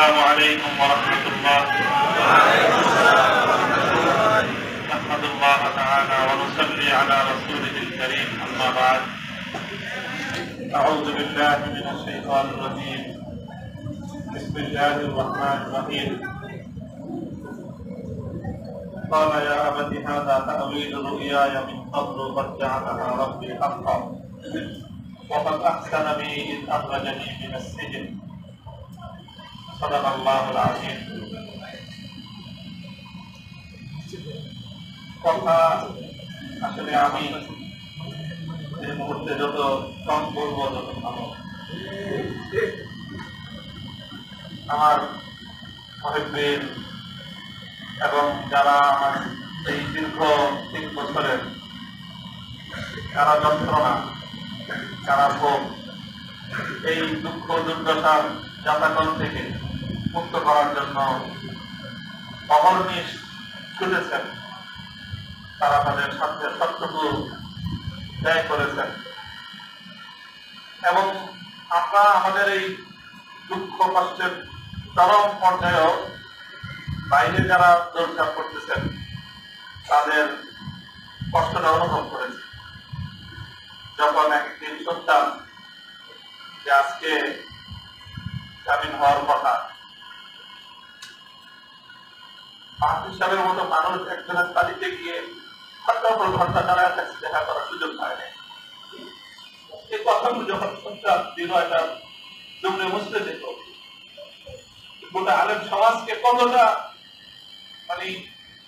السلام عليكم ورحمة الله. نحمد الله تعالى ونصلي على رسوله الكريم. أما بعد، أعوذ بالله من الشيطان الرجيم. بسم الله الرحمن الرحيم. قال يا أبت هذا تأويل رؤياي من قبل قد جعلها ربي حقا وقد أحسن بي إذ أخرجني من السجن. صدق الله العظيم. কথা আসলে আমি এই মুহূর্তে যত কম বলবো তত ভালো। আমার মহিবীর এবং যারা আমার এই দীর্ঘ 3 বছরের কারা যন্ত্রণা, কারা ভোগ, এই দুঃখ দুর্দশার যাতাকল থেকে মুক্ত করার জন্য অহর্নিশ ছুটেছেন, তারা তাদের সাথে সবটুকু ব্যয় করেছেন এবং আমরা আমাদের এই দুঃখ কষ্টের চরম পর্যায়েও বাইরে যারা দৌড়ঝাঁপ করতেছেন তাদের কষ্টটা অনুভব করেছে। যখন একদিন শুনতাম যে আজকে জামিন হওয়ার কথা, মাহফুজ সাহেবের মতো মানুষ একজনের তালিতে গিয়ে ঘন্টার পর ঘন্টা দাঁড়ায় থাকছে, দেখা করার সুযোগ পায় না। এই কথাগুলো যখন শুনতাম দিন একটা দুমড়ে মুছতে যেত। গোটা আলেম সমাজকে কতটা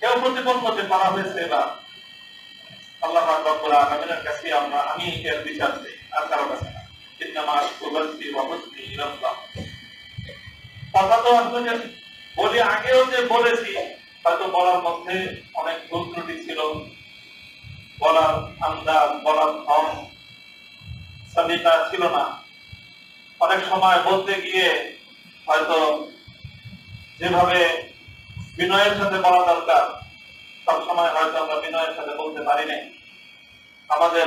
কেউ প্রতিপন্নতে করা হয়েছে বা আল্লাহ রাব্বুল আলামিনের কাছে আমি এর বিচার চাই, আর কারো কাছে না। কথা তো আসলে বলি, আগেও যে বলেছি হয়তো বলার মধ্যে অনেক ভুল ত্রুটি ছিল, বলার আন্দাজ, বলার ধন সলিকা ছিল না। অনেক সময় বলতে গিয়ে হয়তো যেভাবে বিনয়ের সাথে বলা দরকার সব সময় হয়তো আমরা বিনয়ের সাথে বলতে পারি নাই। আমাদের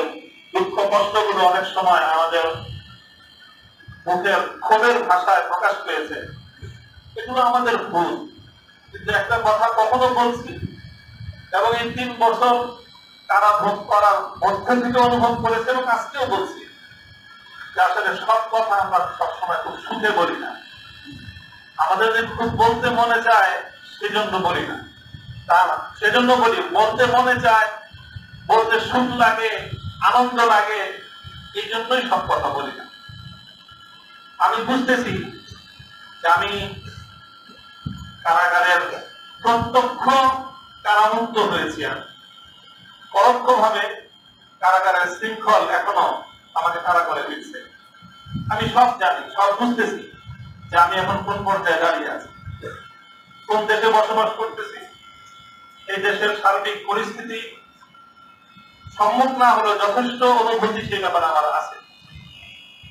দুঃখ কষ্টগুলো অনেক সময় আমাদের মুখের ক্ষোভের ভাষায় প্রকাশ পেয়েছে, এগুলো আমাদের ভুল। কিন্তু একটা কথা কখনো বলছি এবং এই 3 বছর তারা ভোগ করার মধ্যে থেকে অনুভব করেছে এবং আজকেও বলছি যে আসলে সব কথা আমরা সবসময় খুব সুখে বলি না। আমাদের যে খুব বলতে মনে চায় সেজন্য বলি না, তা না। সেজন্য বলি, বলতে মনে চায়, বলতে সুখ লাগে, আনন্দ লাগে, এই জন্যই সব কথা বলি না। আমি বুঝতেছি যে আমি কারাগারের প্রত্যক্ষ কারামুক্ত হয়েছি। আমি পরোক্ষ ভাবে কারাগারের শৃঙ্খল এখনো আমাকে তাড়া করে দিচ্ছে। আমি সব জানি, সব বুঝতেছি যে আমি এখন কোন পর্যায়ে দাঁড়িয়ে আছি, কোন দেশে বসবাস করতেছি। এই দেশের সার্বিক পরিস্থিতি সম্মুখ না হলে যথেষ্ট অনুভূতি সেই ব্যাপারে আমার আছে।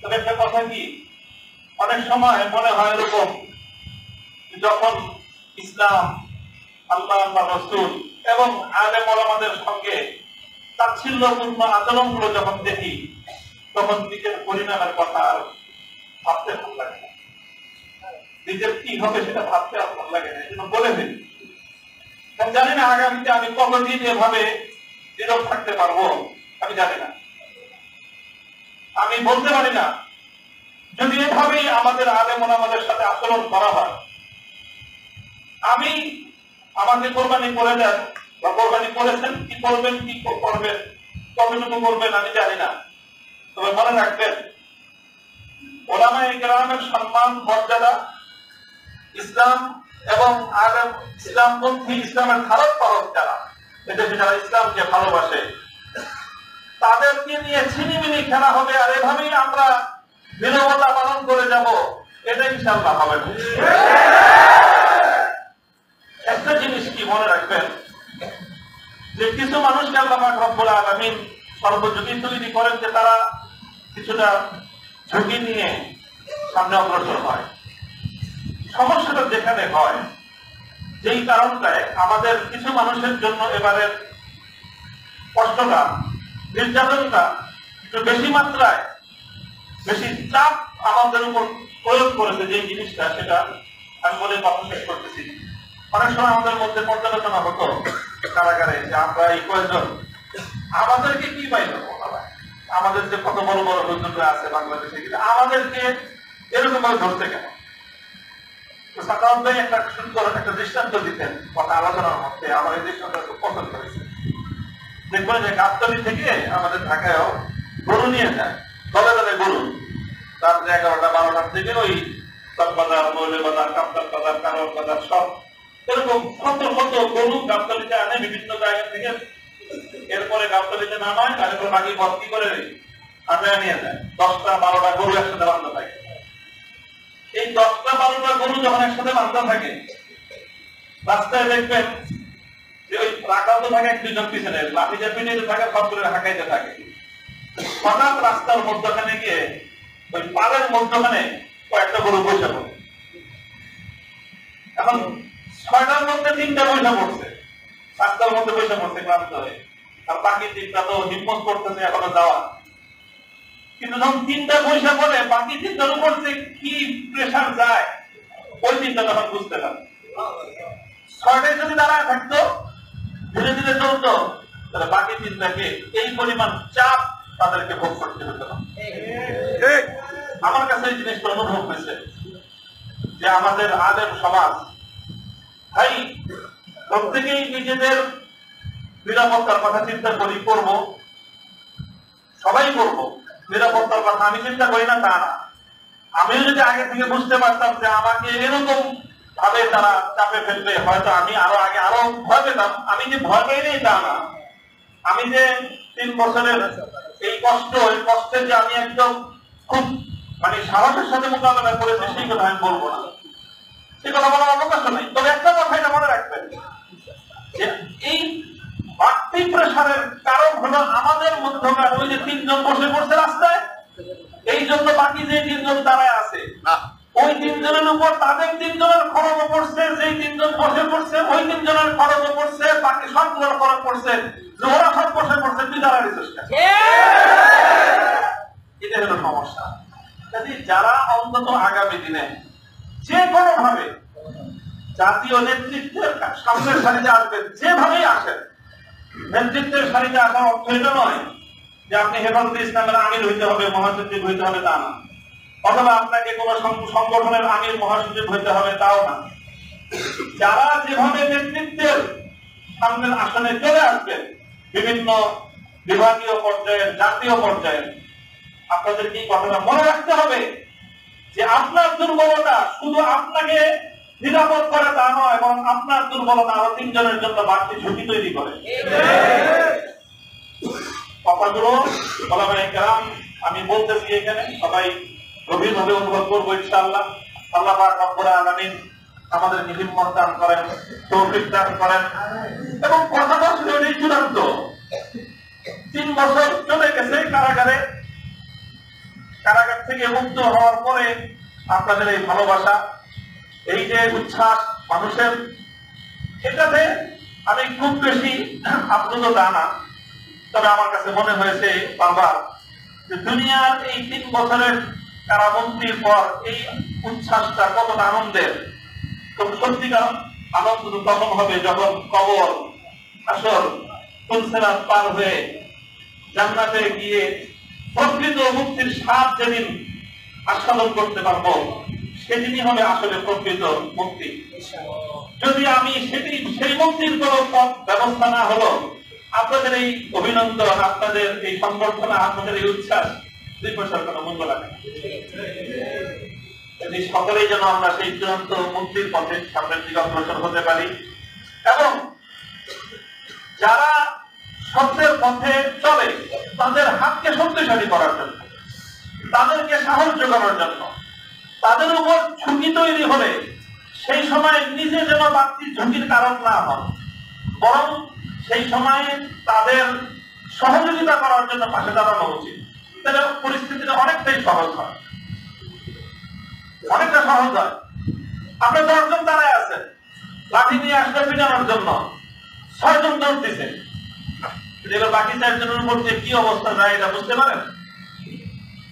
তবে একটা কথা কি, অনেক সময় মনে হয় এরকম, যখন ইসলাম, আল্লাহ রাসূল এবং আলেম ওলামাদের সঙ্গে তাচ্ছিল্যপূর্ণ আচরণগুলো যখন দেখি, তখন নিজের পরিণামের কথা আর ভাবতে ভালো লাগে না। নিজের কি হবে সেটা ভাবতে আর ভালো লাগে না, এই জন্য বলে ফেলি। জানি না আগামীতে আমি কতদিন এভাবে নীরব থাকতে পারবো, আমি জানি না। আমি বলতে পারি না যদি এভাবেই আমাদের আলেম ওলামাদের সাথে আচরণ করা হয়। আমি আমাকে কোরবানি করে দেন বা কোরবানি করেছেন, কি করবেন, কি করবেন, কতটুকু করবেন আমি জানি না। তবে মনে রাখবেন, ওলামায়ে কেরামের সম্মান, মর্যাদা, ইসলাম এবং আলেম, ইসলামপন্থী, ইসলামের ধারক বাহক যারা, এদেশে যারা ইসলামকে ভালোবাসে, তাদেরকে নিয়ে ছিনিমিনি খেলা হবে আর এভাবেই আমরা নীরবতা পালন করে যাব, এটা ইনশাআল্লাহ হবে না। একটা জিনিস কি মনে রাখবেন, যে কিছু মানুষকে আল্লাহ পাক রব্বুল আলামিন সর্বযোগী তৈরি করেন যে তারা কিছুটা ঝুঁকি নিয়ে সামনে অগ্রসর হয়। সমস্যাটা যেখানে হয়, যেই কারণটায় আমাদের কিছু মানুষের জন্য এবারের কষ্টটা, নির্যাতনটা একটু বেশি মাত্রায়, বেশি চাপ আমাদের উপর প্রয়োগ করেছে, যে জিনিসটা সেটা আমি বলে কথা শেষ করতেছি। অনেক সময় আমাদের মধ্যে পর্যালোচনা হতো কারাগারে যে আমরা এই কয়েকজন আমাদেরকে কি পাইল, আমাদের যে কত বড় বড় হুজুররা আছে বাংলাদেশে, কিন্তু আমাদেরকে এরকম ভাবে ধরতে কেন? সাকাওয়াত ভাই একটা সুন্দর একটা দৃষ্টান্ত দিতেন কথা আলোচনার মধ্যে, আমার এই দৃষ্টান্ত খুব পছন্দ করেছে। দেখবেন যে গাবতলী থেকে আমাদের ঢাকায়ও গরু নিয়ে যায়, দলে দলে গরু, রাত্রে 11টা 12টার থেকে ওই চকবাজার, মৌলবাজার, কাপ্তান বাজার, কারণ বাজার সব এরকম কত কত গরু গাবতলীতে আনে বিভিন্ন জায়গা থেকে। এরপরে গাবতলীতে নামায়, তারপর বাকি ভর্তি করে আটায় নিয়ে যায়। 10টা 12টা গরু একসাথে বান্ধা থাকে। এই 10টা 12টা গরু যখন একসাথে বান্ধা থাকে, রাস্তায় দেখবেন যে ওই রাখাতে থাকে এক দুজন পিছনে, লাঠিতে পিঠে থাকে, সব করে হাঁকাইতে থাকে। হঠাৎ রাস্তার মধ্যখানে গিয়ে ওই পাড়ের মধ্যখানে কয়েকটা গরু বসে পড়ে। এখন 6টার মধ্যে 3টা বসে পড়ছে, রাস্তার মধ্যে বসে পড়ছে ক্লান্ত হয়ে, আর বাকি 3টা তো হিম্মত করতেছে এখনো যাওয়া। কিন্তু যখন 3টা বসে পড়ে, বাকি 3টার উপর যে কি প্রেশার যায় ওই 3টা তখন বুঝতে পারে। 6টায় যদি দাঁড়ায় থাকতো, ধীরে ধীরে চলতো, তাহলে বাকি 3টাকে এই পরিমাণ চাপ তাদেরকে ভোগ করতে হতো না। আমার কাছে এই জিনিসটা অনুভব হয়েছে যে আমাদের আলেম সমাজ ভাই প্রত্যেকেই নিজেদের নিরাপত্তার কথা চিন্তা করি, করব, সবাই করব। নিরাপত্তার কথা আমি চিন্তা করি না তা না, আমিও যদি আগে থেকে বুঝতে পারতাম যে আমাকে এরকম ভাবে তারা চাপে ফেলবে, হয়তো আমি আরো আগে আরো ভয় পেতাম। আমি যে ভয় পেয়ে নেই তা না, আমি যে 3 বছরের এই কষ্ট, এই কষ্টের যে আমি একদম খুব মানে সাহসের সাথে মোকাবেলা করেছি সেই কথা আমি বলবো না, সে কথা বলার অবকাশ নাই। তবে একটা কথা এটা মনে রাখবেন যে এই বাড়তি প্রেশারের কারণ হলো আমাদের মধ্যকার ওই যে 3 জন বসে পড়ছে রাস্তায়, এই জন্য বাকি যে 3 জন দাঁড়ায় আছে ওই 3 জনের উপর তাদের 3 জনের খরচ পড়ছে, যেই 3 জন বসে পড়ছে ওই 3 জনের খরচ পড়ছে, বাকি সবগুলোর খরচ পড়ছে, ওরা সব বসে পড়ছে, তুই দাঁড়ালি চেষ্টা। এটা হলো সমস্যা। যারা অন্তত আগামী দিনে যে কোনো ভাবে জাতীয় নেতৃত্বের সামনের সারিতে আসবেন, যেভাবেই আসেন, নেতৃত্বের সারিতে আসার অর্থ এটা নয় যে আপনি হেফাজতে ইসলামের আমির হইতে হবে, মহাসচিব হইতে হবে, তা না, অথবা আপনাকে কোন সংগঠনের আমির মহাসচিব হইতে হবে, তাও না। যারা যেভাবে নেতৃত্বের সামনের আসনে চলে আসবেন, বিভিন্ন বিভাগীয় পর্যায়ে, জাতীয় পর্যায়ে, আপনাদের কি কথাটা মনে রাখতে হবে যে আপনার দুর্বলতা শুধু আপনাকে নিরাপদ করে তা নয়, এবং আপনার দুর্বলতা আরো 3 জনের জন্য বাড়তি ঝুঁকি তৈরি করে। কথাগুলো ওলামায়ে কেরাম আমি বলতেছি এখানে সবাই গভীরভাবে অনুভব করবো ইনশাআল্লাহ। আল্লাহ পাক রব্বুল আলামিন আমাদেরকে হিম্মত দান করেন, তৌফিক দান করেন, এবং কথাটা ছিল এই চূড়ান্ত। 3 বছর চলে গেছে কারাগারে, কারাগার থেকে মুক্ত হওয়ার পরে আপনাদের এই ভালোবাসা, এই যে উচ্ছ্বাস মানুষের, এটাতে আমি খুব বেশি আপ্লুত তা না। তবে আমার কাছে মনে হয়েছে বারবার যে দুনিয়ার এই 3 বছরের কারাবন্দির পর এই উচ্ছ্বাসটা কতটা আনন্দের। তো সত্যিকার আনন্দ তখন হবে যখন কবর, আসর, ফুলসেরাত পার হয়ে জান্নাতে গিয়ে প্রকৃত মুক্তির স্বাদ যেদিন আস্বাদন করতে পারবো, সেদিনই হবে আসলে প্রকৃত মুক্তি। যদি আমি সেই মুক্তির কোন পথ ব্যবস্থা না হলো, আপনাদের এই অভিনন্দন, আপনাদের এই সংবর্ধনা, আপনাদের এই উচ্ছ্বাস 2 পয়সার কোনো মূল্য লাগে না। সকলেই যেন আমরা সেই চূড়ান্ত মুক্তির পথে সামনের দিকে অগ্রসর হতে পারি, এবং যারা সত্যের পথে চলে তাদের হাতকে শক্তিশালী করার জন্য, তাদেরকে সাহস যোগানোর জন্য, তাদের উপর ঝুঁকি তৈরি হলে সেই সময় নিজে যেন বাড়তি ঝুঁকির কারণ না হয়, বরং সেই সময়ে তাদের সহযোগিতা করার জন্য পাশে দাঁড়ানো উচিত। তাহলে পরিস্থিতিটা অনেকটাই সহজ হয়, অনেকটা সহজ হয়। আপনি 10 জন দাঁড়ায় আছেন, লাঠি নিয়ে আসলে পিটানোর জন্য 6 জন দৌড় দিচ্ছেন, বাকি 4 জনের উপর যে কি অবস্থা যায় এটা বুঝতে পারেন?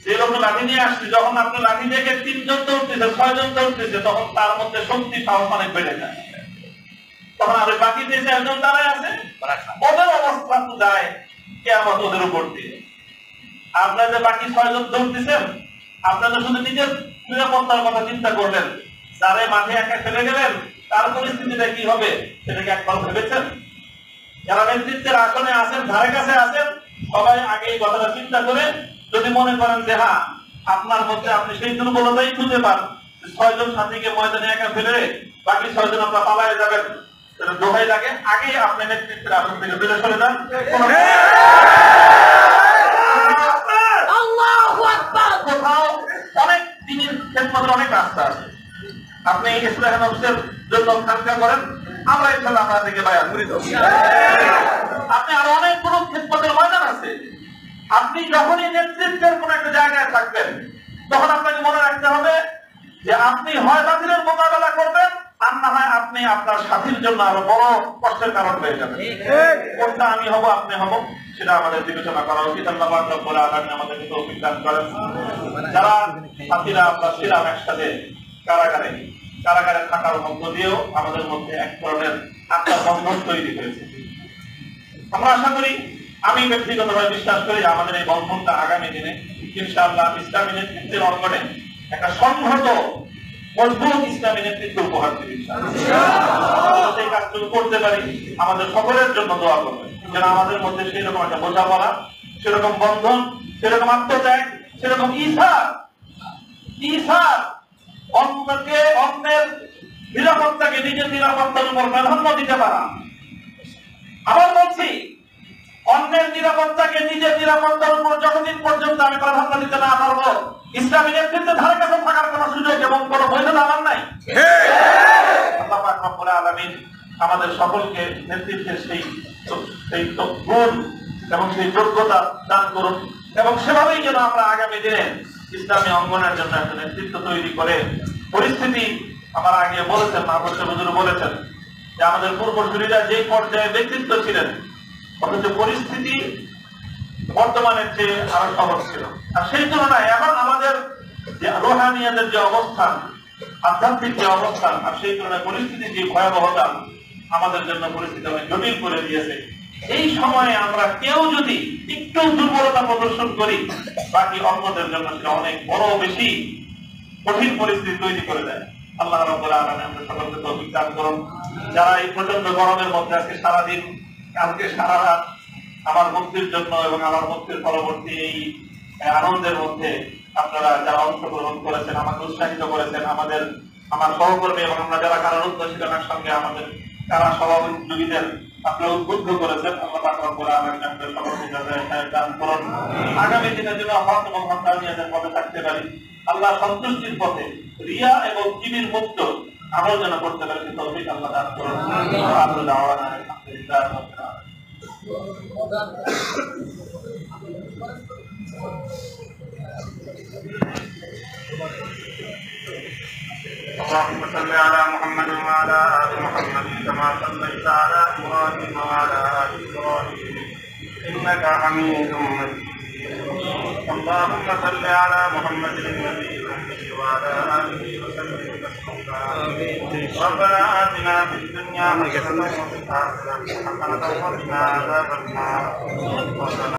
যে লোক লাঠি নিয়ে আসছে, যখন আপনি লাঠি দেখে 3 জন দৌড়তেছে, 6 জন দৌড়তেছে, তখন তার মধ্যে শক্তি সাহস অনেক বেড়ে যায়। তখন আর বাকি যে 4 জন দাঁড়ায় আছে, ওদের অবস্থা তো যায় কিয়ামত ওদের উপর দিয়ে। আপনারা যে বাকি 6 জন দৌড়তেছেন, আপনারা শুধু নিজের নিরাপত্তার কথা চিন্তা করলেন, যারা মাঠে একা ফেলে গেলেন তার পরিস্থিতিটা কি হবে সেটাকে একবার ভেবেছেন? যারা নেতৃত্বের আসনে আছেন, ধারে কাছে আছেন, সবাই আগে এই কথাটা চিন্তা করে যদি মনে করেন যে হ্যাঁ আপনার মধ্যে আপনি সেই দুর্বলতাই খুঁজে পান, 6 জন সাথীকে ময়দানে একা ফেলে বাকি 6 জন আপনারা পালায়ে যাবেন, সেটা দোহাই লাগে আগে আপনি নেতৃত্বের আসন থেকে দূরে সরে যান। কোথাও অনেক দিনের ক্ষেত্রে অনেক রাস্তা আছে, আপনি ইসলাহ নফসের জন্য খানকা করেন, আমরা ইনশাআল্লাহ আপনাদেরকে বায়াত করে দেব। আপনি আরো অনেক কোন ক্ষেত্রের ময়দান আছে। আপনি যখনই নেতৃত্বের কোন একটা জায়গায় থাকবেন, তখন আপনাকে মনে রাখতে হবে যে আপনি হয় বাতিলের মোকাবেলা করবেন, আর না হয় আপনি আপনার সাথীর জন্য আরো বড় কষ্টের কারণ হয়ে যাবেন। কোনটা আমি হব আপনি হব সেটা আমাদের বিবেচনা করা উচিত। আল্লাহ পাক রব্বুল আলামিন আমাদেরকে তৌফিক দান করেন। যারা সাথীরা আমরা ছিলাম একসাথে কারাগারে থাকার মধ্য দিয়েও আমাদের মধ্যে এক ধরনের আত্মার বন্ধন তৈরি হয়েছে। আমরা আশা করি, আমি ব্যক্তিগতভাবে বিশ্বাস করি যে আমাদের এই বন্ধনটা আগামী দিনে ইনশাআল্লাহ ইসলামী নেতৃত্বের অঙ্গনে একটা সংহত মজবুত ইসলামী নেতৃত্ব উপহার দেবে। সেই কাজটুকু করতে পারি, আমাদের সকলের জন্য দোয়া করবেন যেন আমাদের মধ্যে সেরকম একটা বোঝাপড়া, সেরকম বন্ধন, সেরকম আত্মত্যাগ, সেরকম ঈর্ষা অন্যের নিরাপত্তাকে নিজের নিরাপত্তার উপর প্রাধান্য দিতে পারা। আবার বলছি, অন্যের নিরাপত্তাকে নিজের নিরাপত্তার উপর যতদিন পর্যন্ত আমি প্রাধান্য দিতে না পারবো, ইসলামী নেতৃত্বে ধারে কাছে থাকার কোন সুযোগ এবং কোন বৈধতা আমার নাই। আল্লাহ পাক রব্বুল আলামিন আমাদের সকলকে নেতৃত্বের সেই গুণ এবং সেই যোগ্যতা দান করুন, এবং সেভাবেই যেন আমরা আগামী দিনে ইসলামী অঙ্গনের জন্য একটা নেতৃত্ব তৈরি করে পরিস্থিতি, আমার আগে বলেছেন মাহবুব হুজুর বলেছেন যে আমাদের পূর্বসূরীরা যে পর্যায়ে ব্যক্তিত্ব ছিলেন, অথচ পরিস্থিতি বর্তমানের চেয়ে আরো সহজ ছিল। আর সেই তুলনায় এখন আমাদের যে রুহানিয়াতের যে অবস্থান, আধ্যাত্মিক যে অবস্থান, আর সেই তুলনায় পরিস্থিতির যে ভয়াবহতা আমাদের জন্য পরিস্থিতি অনেক জটিল করে দিয়েছে। এই সময়ে আমরা কেউ যদি একটু দুর্বলতা প্রদর্শন করি, বাকি অন্যদের জন্য সেটা অনেক বড় বেশি কঠিন পরিস্থিতি তৈরি করে দেয়। আল্লাহ রাব্বুল আলামিন আমাদের সকলকে তৌফিক দান করুন। যারা এই প্রচন্ড গরমের মধ্যে আজকে সারাদিন, কালকে সারা রাত আমার মুক্তির জন্য এবং আমার মুক্তির পরবর্তী এই আনন্দের মধ্যে আপনারা যারা অংশগ্রহণ করেছেন, আমাকে উৎসাহিত করেছেন, আমার সহকর্মী এবং আমরা যারা কারারুদ্ধ ছিলাম একসঙ্গে, আমাদের কারা সহযোগীদের আপনারা উদ্বুদ্ধ করেছেন, আল্লাহ পাক রব্বুল আলামিন আমাদের সকলকে জাযায়ে দান করুন। আগামী দিনের জন্য হক এবং হক্কানিয়াতের পথে থাকতে পারি, আল্লাহ সন্তুষ্টির পথে রিয়া এবং কিবির মুক্ত আমল যেন করতে পারি, তৌফিক আল্লাহ দান করুন। আল্লাহু দাওয়ানা আলহামদুলিল্লাহ রাব্বিল আলামিন। اللهم صل على محمد وعلى آل محمد كما صليت على إبراهيم وعلى آل إبراهيم إنك حميد مجيد. اللهم صل على محمد النبي وعلى آله وسلم تسليما. ربنا آتنا في الدنيا حسنة وفي الآخرة حسنة وقنا عذاب النار.